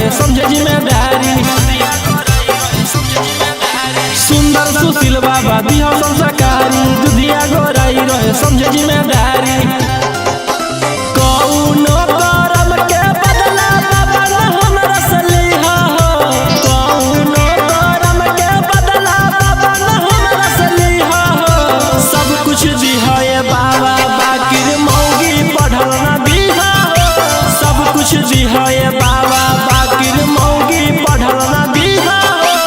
रहे समझे जिम्मेदारी। सुंदर सुशील बाबा दिया संस्कारी, दुधिया गोराई रहे समझे जिम्मेदारी। कौनो करम के बदला बाबा न हमरा से लिहा हो, कौनो करम के बदला बाबा न हमरा से लिहा हो। सब कुछ दिहा ये बाबा बाकिर मौगी पढ़ल न दिहा हो, सब कुछ दिहा ये बाबा बाकिर मौगी पढ़ल न दिहा हो।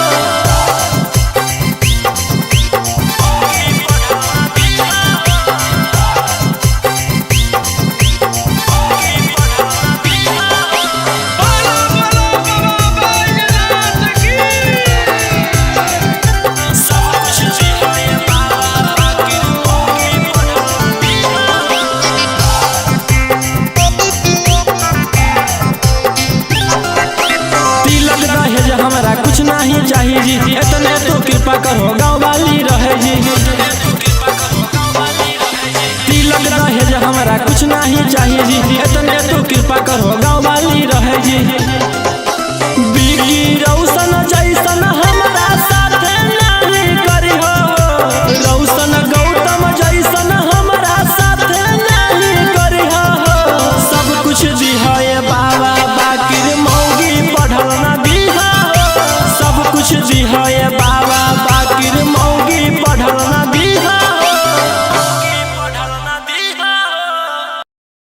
हमरा कुछ नहीं चाहिए जी, इतने तो कृपा करो गाँव वाली रहे जी। तिलक दहेज हमरा कुछ नहीं चाहिए जी, इतने तो कृपा करो गाँव वाली रहे जी।